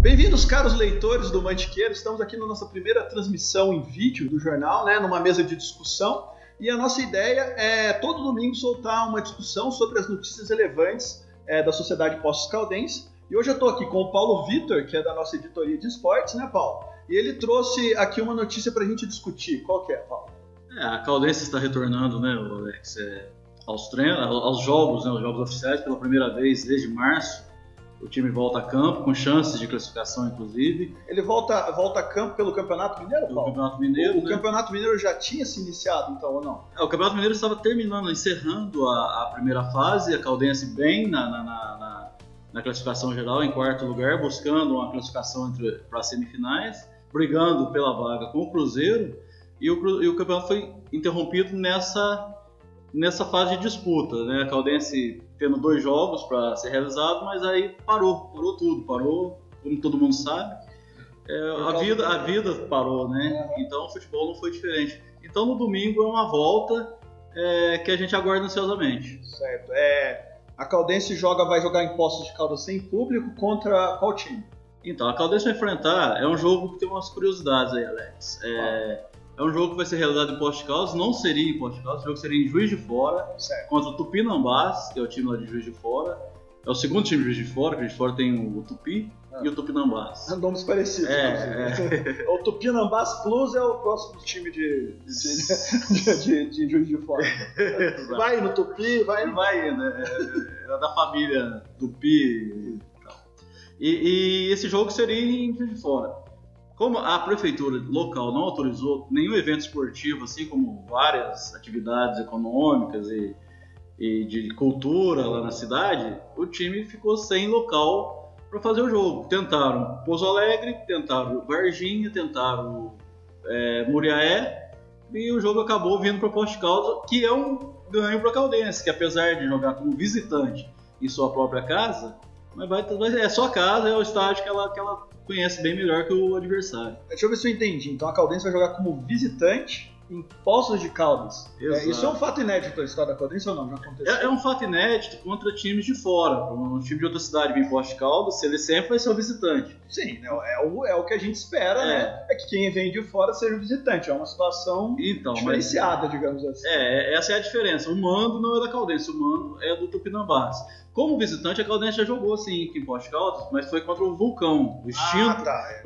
Bem-vindos, caros leitores do Mantiqueiro. Estamos aqui na nossa primeira transmissão em vídeo do jornal, numa mesa de discussão. E a nossa ideia é todo domingo soltar uma discussão sobre as notícias relevantes da sociedade Poços Caldense. E hoje eu estou aqui com o Paulo Vitor, que é da nossa editoria de esportes, né, Paulo? E ele trouxe aqui uma notícia para a gente discutir. Qual que é, Paulo? A Caldense está retornando, né, Alex, aos jogos, os jogos oficiais pela primeira vez desde março. O time volta a campo, com chances de classificação, inclusive. Ele volta a campo pelo Campeonato Mineiro, Paulo? Pelo Campeonato Mineiro, O Campeonato Mineiro já tinha se iniciado, então, ou não? O Campeonato Mineiro estava encerrando a primeira fase, a Caldense bem na classificação geral, em quarto lugar, buscando uma classificação para as semifinais, brigando pela vaga com o Cruzeiro, e o campeonato foi interrompido nessa fase de disputa, né? A Caldense tendo 2 jogos para ser realizado, mas aí parou tudo, como todo mundo sabe. A vida parou, né? Então o futebol não foi diferente. Então no domingo é uma volta que a gente aguarda ansiosamente. Certo. A Caldense vai jogar em Poços de Caldas sem público contra qual time? Então, a Caldense vai enfrentar, é um jogo que tem umas curiosidades aí, Alex. É um jogo que vai ser realizado em Poços de Caldas, não seria em Poços de Caldas, o jogo seria em Juiz de Fora, certo, contra o Tupinambás, que é o time lá de Juiz de Fora. É o segundo time de Juiz de Fora, que Juiz de Fora tem o Tupi e o Tupinambás. Nomes parecidos. O Tupinambás Plus é o próximo time de Juiz de Fora. Vai no Tupi, vai né? É da família Tupi. E esse jogo seria em Juiz de Fora. Como a prefeitura local não autorizou nenhum evento esportivo, assim como várias atividades econômicas e de cultura lá na cidade, o time ficou sem local para fazer o jogo. Tentaram Pouso Alegre, tentaram Varginha, tentaram Muriaé, e o jogo acabou vindo para Poços de Caldas, que é um ganho para a Caldense, que apesar de jogar como visitante em sua própria casa, mas é sua casa, é o estádio que ela conhece bem melhor que o adversário. Deixa eu ver se eu entendi. Então a Caldense vai jogar como visitante em Poços de Caldas. Isso é um fato inédito na história da Caldense ou não? Já aconteceu? É um fato inédito contra times de fora. Um time de outra cidade vir em Poços de Caldas, ele sempre vai ser o visitante. Sim, é o que a gente espera, né? É que quem vem de fora seja o visitante. É uma situação diferenciada, digamos assim. Essa é a diferença. O mando não é da Caldense, o mando é do Tupinambás. Como visitante, a Caldense já jogou assim aqui em Poços de Caldas, mas foi contra o Vulcão, o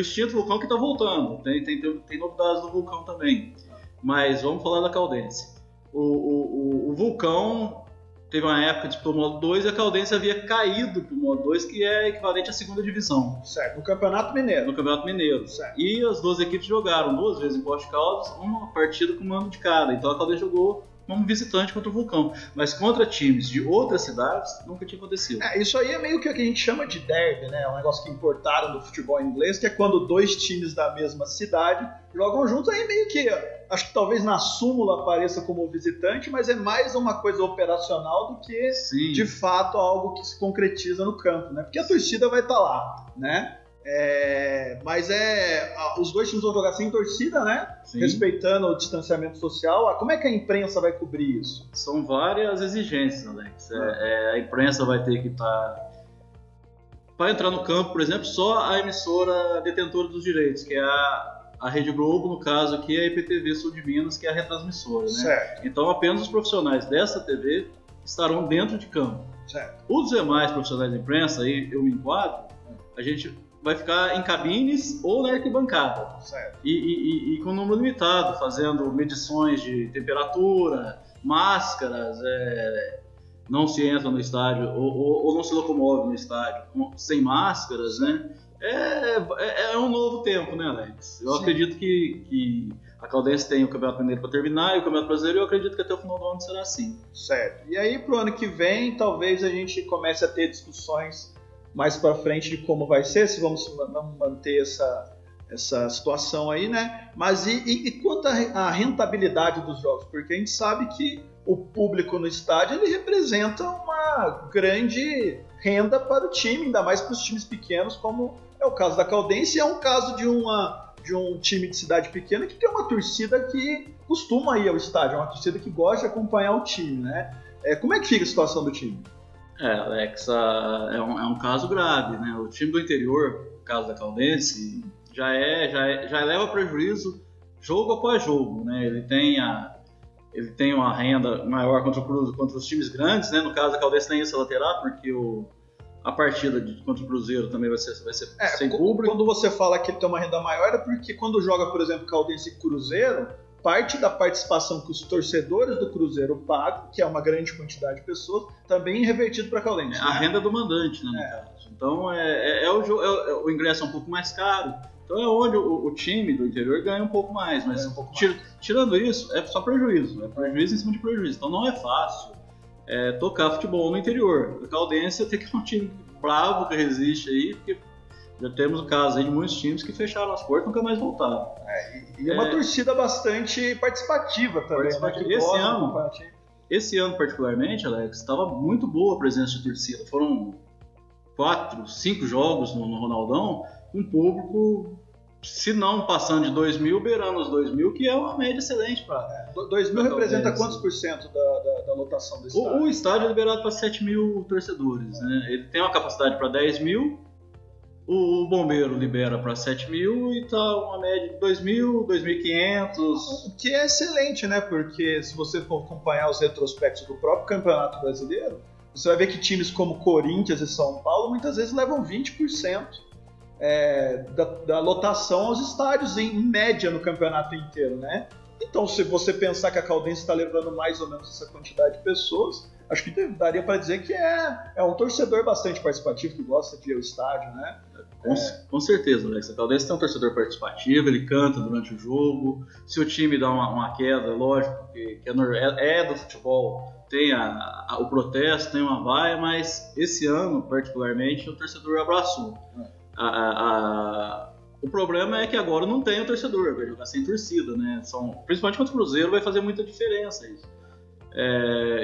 extinto Vulcão que está voltando. Tem novidades do Vulcão também. Mas vamos falar da Caldense. O Vulcão teve uma época que disputou o modo 2 e a Caldense havia caído para o modo 2, que é equivalente à segunda divisão. Certo, no Campeonato Mineiro. Certo. E as 2 equipes jogaram 2 vezes em Poços de Caldas, uma partida com um ano de cada. Então a Caldense jogou como visitante contra o Vulcão, mas contra times de outras cidades nunca tinha acontecido. Isso aí é meio que o que a gente chama de derby, né? É um negócio que importaram do futebol inglês, que é quando 2 times da mesma cidade jogam juntos. Aí meio que, acho que talvez na súmula apareça como visitante, mas é mais uma coisa operacional do que, de fato, algo que se concretiza no campo, né? Porque a torcida vai estar lá, né? Mas os 2 times vão jogar sem torcida, né? Sim. Respeitando o distanciamento social. Como é que a imprensa vai cobrir isso? São várias exigências, Alex. A imprensa vai ter que estar... Para entrar no campo, por exemplo, só a emissora detentora dos direitos, que é a Rede Globo, no caso aqui é a IPTV Sul de Minas, que é a retransmissora, né? Certo. Então apenas os profissionais dessa TV estarão dentro de campo. Certo. Os demais profissionais da imprensa, aí eu me enquadro, a gente vai ficar em cabines ou na arquibancada. Certo. E com número limitado, fazendo medições de temperatura, máscaras, não se entra no estádio ou não se locomove no estádio sem máscaras, né? É um novo tempo, né, Alex? Eu acredito que a Caldense tem o Campeonato Mineiro para terminar e o Campeonato Brasileiro, eu acredito que até o final do ano será assim. Certo. E aí, pro ano que vem, talvez a gente comece a ter discussões mais para frente de como vai ser, se vamos manter essa situação aí, né? Mas e quanto à rentabilidade dos jogos? Porque a gente sabe que o público no estádio ele representa uma grande renda para o time, ainda mais para os times pequenos, como é o caso da Caldense, e é um caso de um time de cidade pequena que tem uma torcida que costuma ir ao estádio, é uma torcida que gosta de acompanhar o time, né? Como é que fica a situação do time? Alex, é um caso grave, né? O time do interior, no caso da Caldense, já leva prejuízo jogo após jogo, né? Ele tem uma renda maior contra os times grandes, né? No caso da Caldense nem esse lateral, porque a partida contra o Cruzeiro também vai ser sem público. Quando você fala que ele tem uma renda maior, é porque quando joga, por exemplo, Caldense e Cruzeiro, parte da participação que os torcedores do Cruzeiro pagam, que é uma grande quantidade de pessoas, também é revertido para a Caldense. A renda do mandante, né, no caso. Então, o ingresso é um pouco mais caro. Então é onde o time do interior ganha um pouco mais. Mas tirando isso, é só prejuízo. É prejuízo em cima de prejuízo. Então não é fácil tocar futebol no interior. A Caldense tem que ter um time bravo que resiste aí, porque já temos o caso aí de muitos times que fecharam as portas e nunca mais voltaram. E é uma torcida bastante participativa também. Esse ano particularmente, Alex, estava muito boa a presença de torcida. Foram 4, 5 jogos no Ronaldão, com público, se não passando de 2.000, beirando os 2.000, que é uma média excelente para. 2.000 representa quantos por cento da lotação do estádio? O estádio é liberado para 7.000 torcedores, né? Ele tem uma capacidade para 10.000, o bombeiro libera para 7.000 e tá uma média de 2.000, 2.500. O que é excelente, né? Porque se você for acompanhar os retrospectos do próprio Campeonato Brasileiro, você vai ver que times como Corinthians e São Paulo muitas vezes levam 20%. Da lotação aos estádios em média no campeonato inteiro, né? Então, se você pensar que a Caldense está levando mais ou menos essa quantidade de pessoas, acho que daria para dizer que é um torcedor bastante participativo que gosta de ir ao estádio, né? Com certeza, Alex. A Caldense tem um torcedor participativo, ele canta durante o jogo. Se o time dá uma queda, lógico que é do futebol, tem o protesto, tem uma vaia, mas esse ano, particularmente, o torcedor abraçou. O problema é que agora não tem o torcedor, vai jogar sem torcida, né? Principalmente contra o Cruzeiro vai fazer muita diferença isso.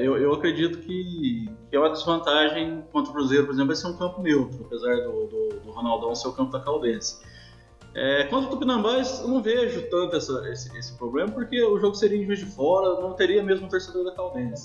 Eu acredito que é uma desvantagem contra o Cruzeiro, por exemplo, vai ser um campo neutro, apesar do Ronaldão ser o campo da Caldense. Contra o Tupinambás eu não vejo tanto esse problema, porque o jogo seria em Juiz de Fora, não teria mesmo um torcedor da Caldense.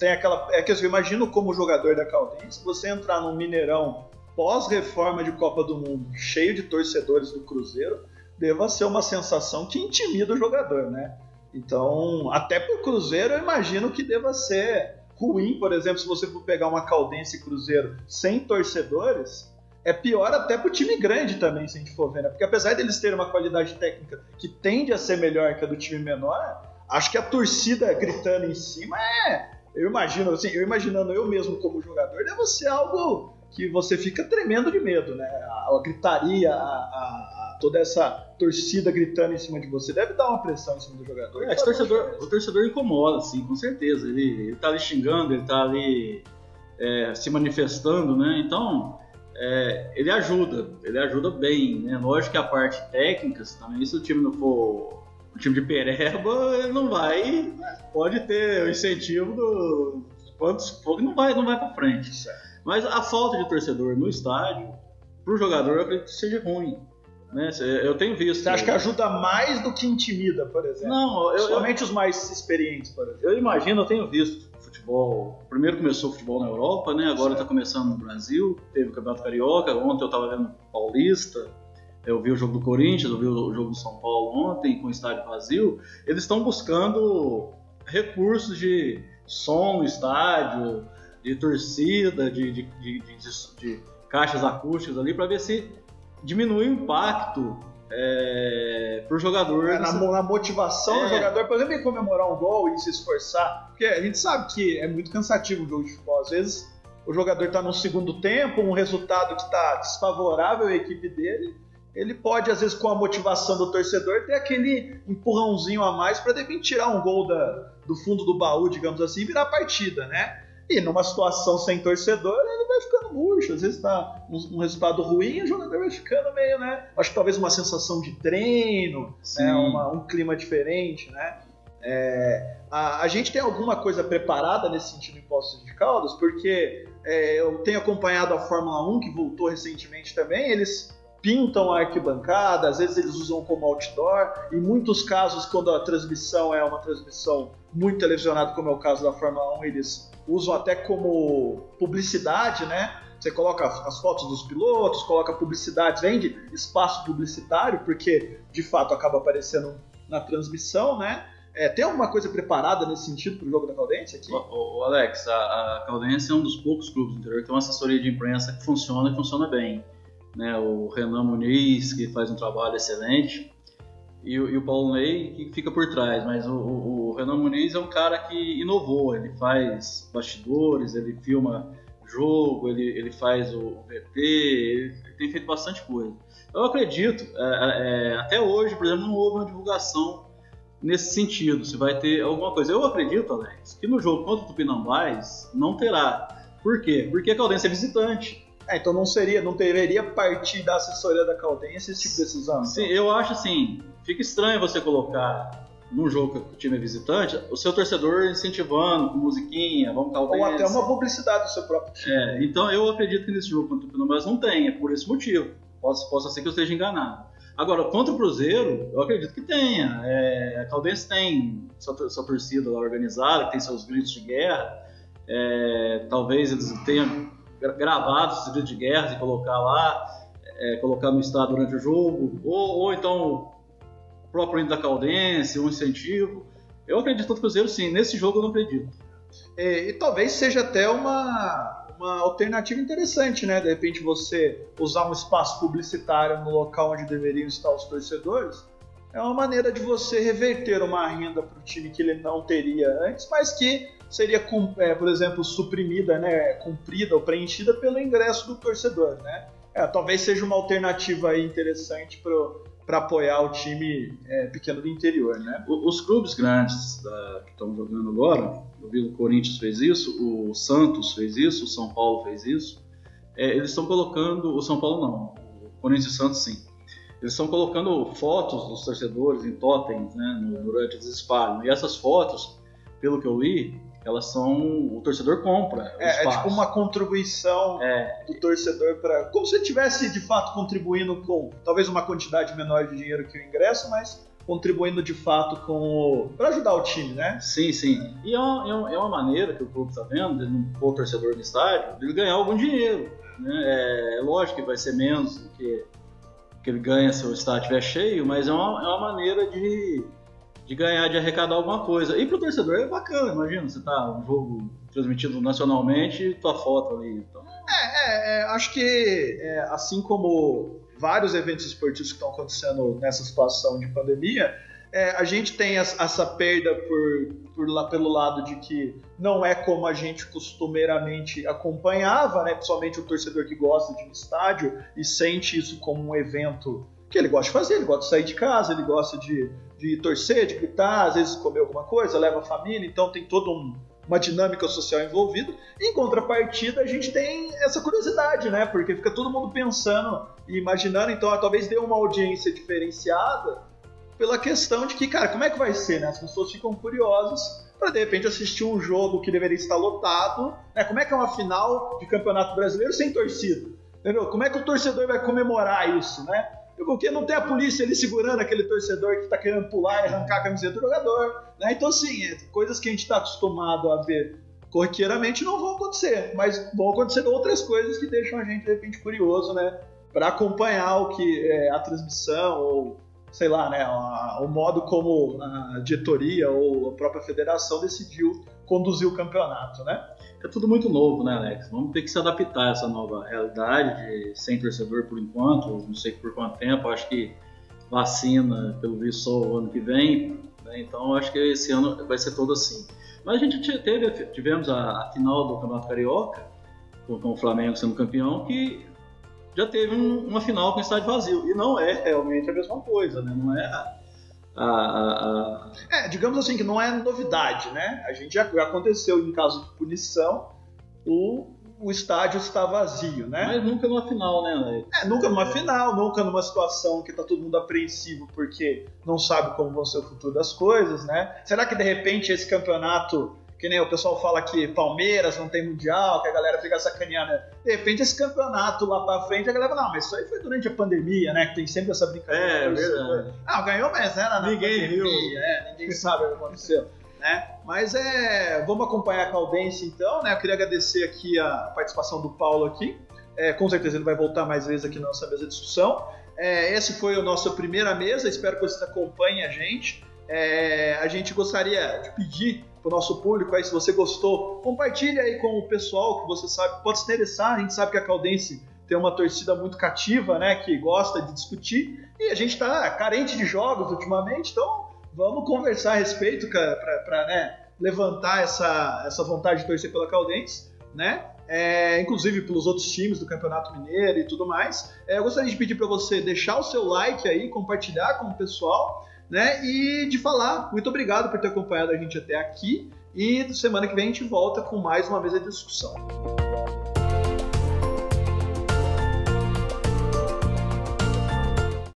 Que eu imagino como jogador da Caldense, você entrar num Mineirão pós-reforma de Copa do Mundo, cheio de torcedores do Cruzeiro, deva ser uma sensação que intimida o jogador, né? Então, até pro Cruzeiro, eu imagino que deva ser ruim, por exemplo, se você for pegar uma Caldense e Cruzeiro sem torcedores, é pior até pro time grande também, se a gente for ver, né? Porque apesar deles terem uma qualidade técnica que tende a ser melhor que a do time menor, acho que a torcida gritando em cima eu imaginando eu mesmo como jogador, deve ser algo que você fica tremendo de medo, né? A gritaria, toda essa torcida gritando em cima de você deve dar uma pressão em cima do jogador. O torcedor incomoda, sim, com certeza. Ele tá ali xingando, ele tá ali se manifestando, né? Então, ele ajuda bem, né? Lógico que a parte técnica também, se o time não for o time de pereba, ele não vai, pode ter o incentivo do quantos pouco, não vai pra frente. Certo. Mas a falta de torcedor no estádio, pro jogador, eu acredito que seja ruim. Né? Eu tenho visto. Você acha que ajuda mais do que intimida, por exemplo? Não, somente os mais experientes, por exemplo. Eu imagino, eu tenho visto futebol. Primeiro começou o futebol na Europa, né? Agora está começando no Brasil. Teve o Campeonato Carioca. Ontem eu estava vendo Paulista. Eu vi o jogo do Corinthians, eu vi o jogo do São Paulo ontem, com o estádio vazio. Eles estão buscando recursos de som no estádio, de torcida, de caixas acústicas ali, para ver se diminui o impacto pro jogador. Na motivação do jogador, por exemplo, em comemorar um gol e se esforçar. Porque a gente sabe que é muito cansativo o jogo de futebol. Às vezes o jogador está no segundo tempo, um resultado que está desfavorável à equipe dele. Ele pode, às vezes, com a motivação do torcedor, ter aquele empurrãozinho a mais para de repente tirar um gol do fundo do baú, digamos assim, e virar a partida, né? E numa situação sem torcedor, ele vai ficando murcho. Às vezes tá um resultado ruim e o jogador vai ficando meio, né? Acho que talvez uma sensação de treino, né? Um clima diferente, né? A gente tem alguma coisa preparada nesse sentido em Poços de Caldas, porque eu tenho acompanhado a Fórmula 1, que voltou recentemente também, eles pintam a arquibancada, às vezes eles usam como outdoor, em muitos casos, quando a transmissão é uma transmissão muito televisionado, como é o caso da Fórmula 1, eles usam até como publicidade, né? Você coloca as fotos dos pilotos, coloca publicidade, vende espaço publicitário, porque de fato acaba aparecendo na transmissão, né? Tem alguma coisa preparada nesse sentido para o jogo da Caldense aqui? O Alex, a Caldense é um dos poucos clubes do interior que tem uma assessoria de imprensa que funciona e funciona bem. Né? O Renan Muniz, que faz um trabalho excelente, e o Paulo Ney, que fica por trás. Mas o Renan Muniz é um cara que inovou, ele faz bastidores, ele filma jogo, ele faz o VT, ele tem feito bastante coisa. Eu acredito, até hoje, por exemplo, não houve uma divulgação nesse sentido, se vai ter alguma coisa. Eu acredito, Alex, que no jogo contra o Tupinambás não terá. Por quê? Porque a Caldense é visitante. Então não deveria partir da assessoria da Caldense esse tipo de decisão? Sim, então. Eu acho assim, fica estranho você colocar num jogo que o time é visitante, o seu torcedor incentivando com musiquinha, vamos Caldense. Ou até uma publicidade do seu próprio time. Então eu acredito que nesse jogo contra o Tupinambás não tenha, por esse motivo. Possa ser que eu esteja enganado. Agora, contra o Cruzeiro, eu acredito que tenha. A Caldense tem sua torcida lá organizada, que tem seus gritos de guerra. Talvez eles tenham gravado esses gritos de guerra e colocar lá, colocar no estado durante o jogo. Ou então o próprio hino da Caldense, um incentivo. Eu acredito no Cruzeiro, sim. Nesse jogo eu não acredito. E talvez seja até uma alternativa interessante, né? De repente você usar um espaço publicitário no local onde deveriam estar os torcedores é uma maneira de você reverter uma renda para o time que ele não teria antes, mas que seria, por exemplo, suprimida, né? Cumprida ou preenchida pelo ingresso do torcedor, né? Talvez seja uma alternativa aí interessante para apoiar o time pequeno do interior, né? Os clubes grandes que estão jogando agora, eu vi o Corinthians fez isso, o Santos fez isso, o São Paulo fez isso. Eles estão colocando, o São Paulo não, o Corinthians e o Santos sim. Eles estão colocando fotos dos torcedores em totens, né, durante os espalhos. E essas fotos, pelo que eu li, elas são, o torcedor compra. É tipo uma contribuição do torcedor para, como se ele estivesse de fato contribuindo com talvez uma quantidade menor de dinheiro que o ingresso, mas contribuindo de fato para ajudar o time, né? Sim, sim. E é uma maneira que o clube está vendo, de não pôr o torcedor no estádio, de ele ganhar algum dinheiro. Né? É lógico que vai ser menos do que ele ganha se o estádio estiver cheio, mas é uma maneira de ganhar, de arrecadar alguma coisa. E pro torcedor é bacana, imagina, você tá um jogo transmitido nacionalmente e tua foto ali. Então. Acho que assim como vários eventos esportivos que estão acontecendo nessa situação de pandemia, a gente tem essa perda pelo lado de que não é como a gente costumeiramente acompanhava, né? Principalmente o torcedor que gosta de um estádio e sente isso como um evento que ele gosta de fazer, ele gosta de sair de casa, ele gosta de torcer, de gritar, às vezes comer alguma coisa, leva a família, então tem toda uma dinâmica social envolvida. Em contrapartida, a gente tem essa curiosidade, né? Porque fica todo mundo pensando e imaginando, então talvez dê uma audiência diferenciada pela questão de que, cara, como é que vai ser, né? As pessoas ficam curiosas para de repente assistir um jogo que deveria estar lotado, né? Como é que é uma final de Campeonato Brasileiro sem torcida? Entendeu? Como é que o torcedor vai comemorar isso, né? Porque não tem a polícia ali segurando aquele torcedor que está querendo pular e arrancar a camiseta do jogador, né? Então, assim, coisas que a gente está acostumado a ver corriqueiramente não vão acontecer, mas vão acontecer outras coisas que deixam a gente, de repente, curioso, né? Para acompanhar o que a transmissão ou, sei lá, né? O modo como a diretoria ou a própria federação decidiu conduzir o campeonato, né? É tudo muito novo, né, Alex? Vamos ter que se adaptar a essa nova realidade de sem torcedor por enquanto, não sei por quanto tempo, acho que vacina, pelo visto, só o ano que vem, né? Então acho que esse ano vai ser todo assim. Mas a gente tivemos a final do Campeonato Carioca, com o Flamengo sendo campeão, que já teve uma final com o estádio vazio, e não é realmente a mesma coisa, né? Não é digamos assim, que não é novidade, né? A gente já aconteceu em caso de punição, o estádio está vazio, né? Mas nunca numa final, né? Nunca numa final, nunca numa situação que está todo mundo apreensivo porque não sabe como vão ser o futuro das coisas, né? Será que de repente esse campeonato, que nem o pessoal fala que Palmeiras não tem mundial, que a galera fica sacaneando, né? De repente esse campeonato lá pra frente, a galera fala, não, mas isso aí foi durante a pandemia, né? Que tem sempre essa brincadeira. É verdade. Ganhou, mas era na ninguém pandemia, viu. Ninguém sabe o que aconteceu. né? Mas vamos acompanhar a Caldense então, né? Eu queria agradecer aqui a participação do Paulo aqui. Com certeza ele vai voltar mais vezes aqui na nossa mesa de discussão. Essa foi a nossa primeira mesa, espero que vocês acompanhem a gente. A gente gostaria de pedir para o nosso público aí, se você gostou, compartilhe aí com o pessoal que você sabe pode se interessar. A gente sabe que a Caldense tem uma torcida muito cativa, né, que gosta de discutir, e a gente está carente de jogos ultimamente, então vamos conversar a respeito para né, levantar essa vontade de torcer pela Caldense, né? Inclusive pelos outros times do Campeonato Mineiro e tudo mais. Eu gostaria de pedir para você deixar o seu like aí, compartilhar com o pessoal, né? E de falar muito obrigado por ter acompanhado a gente até aqui, e semana que vem a gente volta com mais uma mesa de discussão.